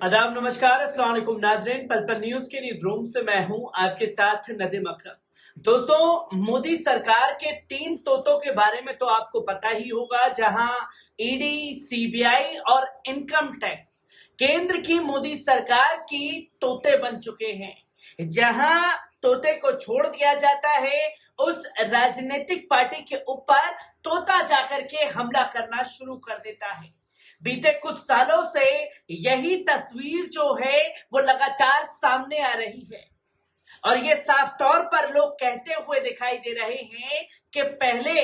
आदाब, नमस्कार, अस्सलाम वालेकुम नाज़रीन। पल पल न्यूज के न्यूज रूम से मैं हूं आपके साथ नदीम अकरम। दोस्तों, मोदी सरकार के 3 तोतों के बारे में तो आपको पता ही होगा, जहां ईडी, सीबीआई और इनकम टैक्स केंद्र की मोदी सरकार की तोते बन चुके हैं। जहां तोते को छोड़ दिया जाता है, उस राजनीतिक पार्टी के ऊपर तोता जाकर के हमला करना शुरू कर देता है। बीते कुछ सालों से यही तस्वीर जो है वो लगातार सामने आ रही है और ये साफ तौर पर लोग कहते हुए दिखाई दे रहे हैं कि पहले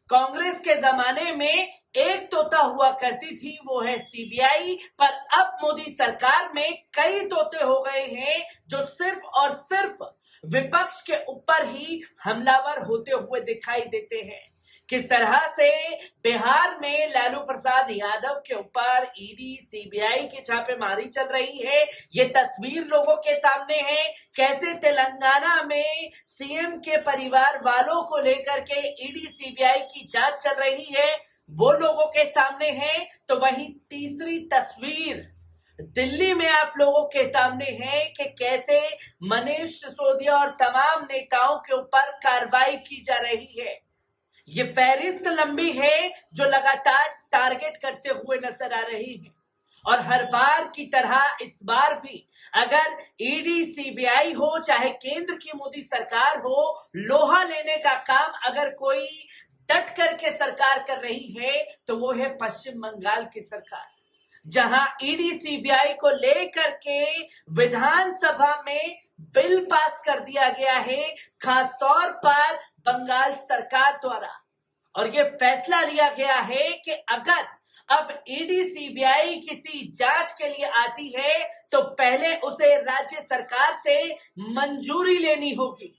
कांग्रेस के जमाने में एक तोता हुआ करती थी, वो है सीबीआई, पर अब मोदी सरकार में कई तोते हो गए हैं जो सिर्फ और सिर्फ विपक्ष के ऊपर ही हमलावर होते हुए दिखाई देते हैं। किस तरह से बिहार में लालू प्रसाद यादव के ऊपर ईडी, सीबीआई की छापेमारी चल रही है, ये तस्वीर लोगों के सामने है। कैसे तेलंगाना में सीएम के परिवार वालों को लेकर के ईडी, सीबीआई की जांच चल रही है, वो लोगों के सामने है। तो वही तीसरी तस्वीर दिल्ली में आप लोगों के सामने है कि कैसे मनीष सिसोदिया और तमाम नेताओं के ऊपर कार्रवाई की जा रही है। ये फहरिस्त लंबी है जो लगातार टारगेट करते हुए नजर आ रही है और हर बार की तरह इस बार भी अगर ईडी, सीबीआई हो चाहे केंद्र की मोदी सरकार हो, लोहा लेने का काम अगर कोई डट करके सरकार कर रही है तो वो है पश्चिम बंगाल की सरकार, जहां ईडी, सीबीआई को लेकर के विधानसभा में बिल पास कर दिया गया है, खासतौर पर बंगाल सरकार द्वारा। और ये फैसला लिया गया है कि अगर अब ईडी, सीबीआई किसी जांच के लिए आती है तो पहले उसे राज्य सरकार से मंजूरी लेनी होगी,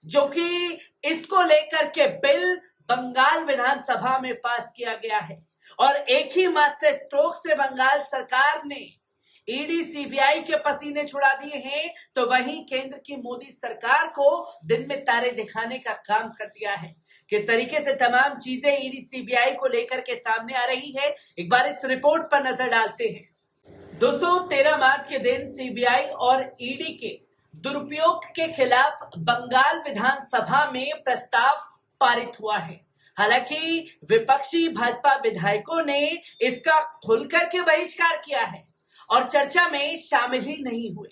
जो कि इसको लेकर के बिल बंगाल विधानसभा में पास किया गया है। और एक ही मास्टर स्ट्रोक से बंगाल सरकार ने ईडी, सीबीआई के पसीने छुड़ा दिए हैं, तो वहीं केंद्र की मोदी सरकार को दिन में तारे दिखाने का काम कर दिया है। किस तरीके से तमाम चीजें ईडी, सीबीआई को लेकर के सामने आ रही है, एक बार इस रिपोर्ट पर नजर डालते हैं। दोस्तों, 13 मार्च के दिन सीबीआई और ईडी के दुरुपयोग के खिलाफ बंगाल विधानसभा में प्रस्ताव पारित हुआ है। हालांकि विपक्षी भाजपा विधायकों ने इसका खुलकर के बहिष्कार किया है और चर्चा में शामिल ही नहीं हुए।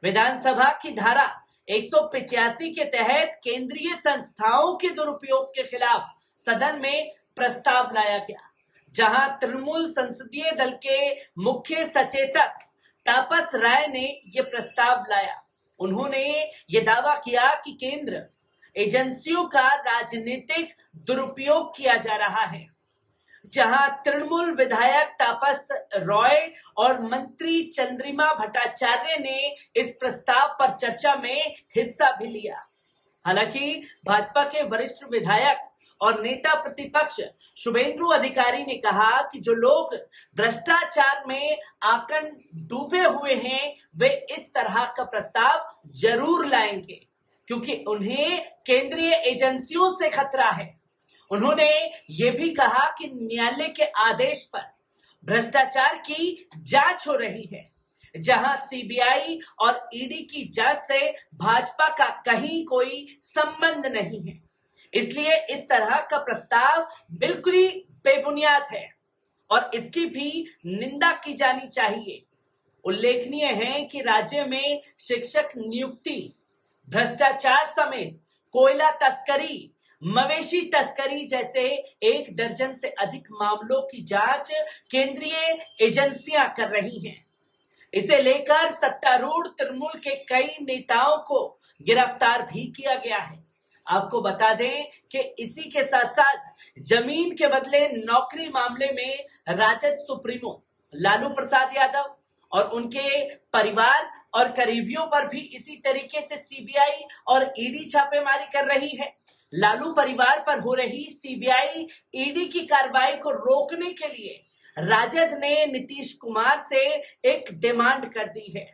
विधानसभा की धारा 185 के तहत केंद्रीय संस्थाओं के दुरुपयोग के खिलाफ सदन में प्रस्ताव लाया गया, जहां तृणमूल संसदीय दल के मुख्य सचेतक तापस राय ने यह प्रस्ताव लाया। उन्होंने ये दावा किया कि केंद्र एजेंसियों का राजनीतिक दुरुपयोग किया जा रहा है, जहां तृणमूल विधायक तापस रॉय और मंत्री चंद्रिमा भट्टाचार्य ने इस प्रस्ताव पर चर्चा में हिस्सा भी लिया। हालांकि भाजपा के वरिष्ठ विधायक और नेता प्रतिपक्ष शुभेंदु अधिकारी ने कहा कि जो लोग भ्रष्टाचार में आकन डूबे हुए हैं, वे इस तरह का प्रस्ताव जरूर लाएंगे, क्योंकि उन्हें केंद्रीय एजेंसियों से खतरा है। उन्होंने ये भी कहा कि न्यायालय के आदेश पर भ्रष्टाचार की जांच हो रही है, जहां सीबीआई और ईडी की जांच से भाजपा का कहीं कोई संबंध नहीं है। इसलिए इस तरह का प्रस्ताव बिल्कुल ही बेबुनियाद है और इसकी भी निंदा की जानी चाहिए। उल्लेखनीय है कि राज्य में शिक्षक नियुक्ति, भ्रष्टाचार समेत कोयला तस्करी, मवेशी तस्करी जैसे 1 दर्जन से अधिक मामलों की जांच केंद्रीय एजेंसियां कर रही हैं। इसे लेकर सत्तारूढ़ तृणमूल के कई नेताओं को गिरफ्तार भी किया गया है। आपको बता दें कि इसी के साथ साथ जमीन के बदले नौकरी मामले में राजद सुप्रीमो लालू प्रसाद यादव और उनके परिवार और करीबियों पर भी इसी तरीके से सीबीआई और ईडी छापेमारी कर रही है। लालू परिवार पर हो रही सीबीआई, ईडी की कार्रवाई को रोकने के लिए राजद ने नीतीश कुमार से एक डिमांड कर दी है।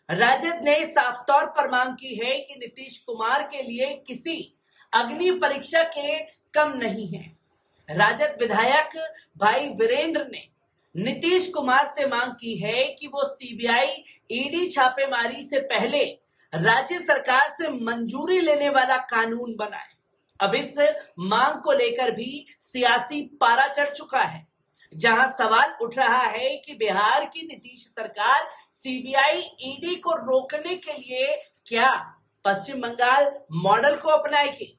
राजद ने साफ तौर पर मांग की है कि नीतीश कुमार के लिए किसी अग्नि परीक्षा के कम नहीं है। राजद विधायक भाई वीरेंद्र ने नीतीश कुमार से मांग की है कि वो सीबीआई ईडी छापेमारी से पहले राज्य सरकार से मंजूरी लेने वाला कानून बनाए। अब इस मांग को लेकर भी सियासी पारा चढ़ चुका है, जहां सवाल उठ रहा है कि बिहार की नीतीश सरकार सीबीआई ईडी को रोकने के लिए क्या पश्चिम बंगाल मॉडल को अपनाएगी।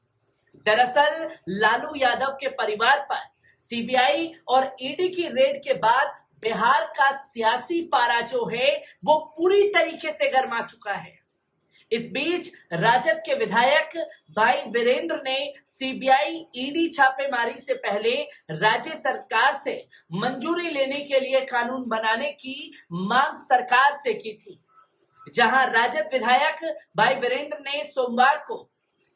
दरअसल लालू यादव के परिवार पर सीबीआई और ईडी की रेड के बाद बिहार का सियासी पारा जो है वो पूरी तरीके से गर्मा चुका है। इस बीच राजद के विधायक भाई वीरेंद्र ने सीबीआई ईडी छापेमारी से पहले राज्य सरकार से मंजूरी लेने के लिए कानून बनाने की मांग सरकार से की थी, जहां राजद विधायक भाई वीरेंद्र ने सोमवार को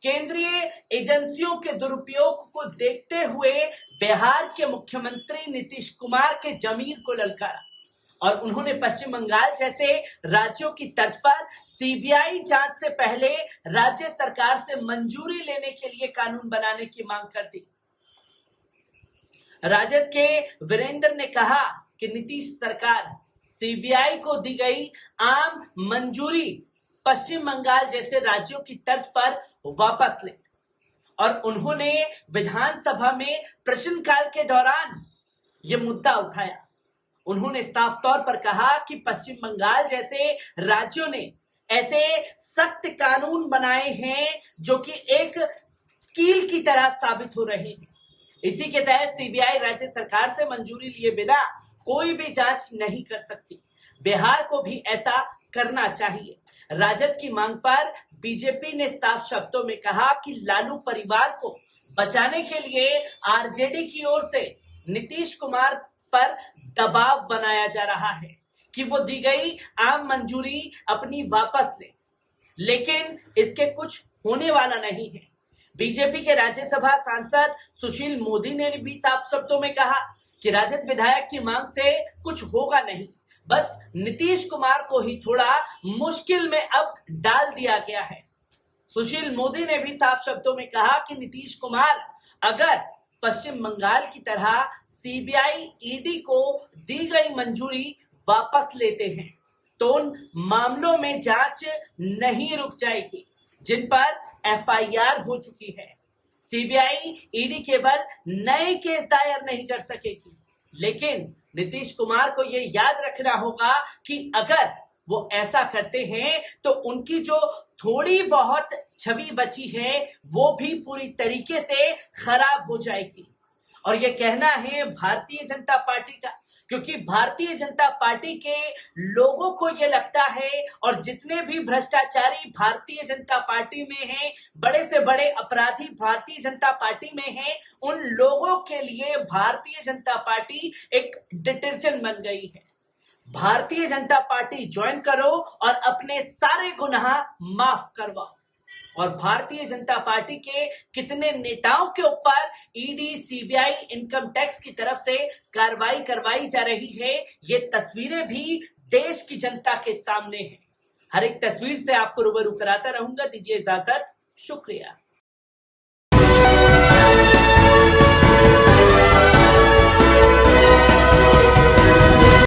केंद्रीय एजेंसियों के दुरुपयोग को देखते हुए बिहार के मुख्यमंत्री नीतीश कुमार के जमीर को ललकारा और उन्होंने पश्चिम बंगाल जैसे राज्यों की तर्ज पर सीबीआई जांच से पहले राज्य सरकार से मंजूरी लेने के लिए कानून बनाने की मांग कर दी। राजद के वीरेंद्र ने कहा कि नीतीश सरकार सीबीआई को दी गई आम मंजूरी पश्चिम बंगाल जैसे राज्यों की तर्ज पर वापस ले, और उन्होंने विधानसभा में प्रश्नकाल के दौरान यह मुद्दा उठाया। उन्होंने साफ तौर पर कहा कि पश्चिम बंगाल जैसे राज्यों ने ऐसे सख्त कानून बनाए हैं जो कि एक कील की तरह साबित हो रहे हैं। इसी के तहत सीबीआई राज्य सरकार से मंजूरी लिए बिना कोई भी जांच नहीं कर सकती। बिहार को भी ऐसा करना चाहिए। राजद की मांग पर बीजेपी ने साफ शब्दों में कहा कि लालू परिवार को बचाने के लिए आरजेडी की ओर से नीतीश कुमार पर दबाव बनाया जा रहा है कि वो दी गई आम मंजूरी अपनी वापस ले, लेकिन इसके कुछ होने वाला नहीं है। बीजेपी के राज्यसभा सांसद सुशील मोदी ने भी साफ शब्दों में कहा कि राजद विधायक की मांग से कुछ होगा नहीं, बस नीतीश कुमार को ही थोड़ा मुश्किल में अब डाल दिया गया है। सुशील मोदी ने भी साफ शब्दों में कहा कि नीतीश कुमार अगर पश्चिम बंगाल की तरह सीबीआई ईडी को दी गई मंजूरी वापस लेते हैं तो उन मामलों में जांच नहीं रुक जाएगी जिन पर एफआईआर हो चुकी है। सीबीआई ईडी केवल नए केस दायर नहीं कर सकेगी, लेकिन नीतीश कुमार को यह याद रखना होगा कि अगर वो ऐसा करते हैं तो उनकी जो थोड़ी बहुत छवि बची है वो भी पूरी तरीके से खराब हो जाएगी। और ये कहना है भारतीय जनता पार्टी का, क्योंकि भारतीय जनता पार्टी के लोगों को ये लगता है और जितने भी भ्रष्टाचारी भारतीय जनता पार्टी में हैं, बड़े से बड़े अपराधी भारतीय जनता पार्टी में हैं, उन लोगों के लिए भारतीय जनता पार्टी एक डिटर्जेंट बन गई है। भारतीय जनता पार्टी ज्वाइन करो और अपने सारे गुनाह माफ करवाओ। और भारतीय जनता पार्टी के कितने नेताओं के ऊपर ईडी, सीबीआई, इनकम टैक्स की तरफ से कार्रवाई करवाई जा रही है, ये तस्वीरें भी देश की जनता के सामने हैं। हर एक तस्वीर से आपको रूबरू कराता रहूंगा। दीजिए इजाजत, शुक्रिया।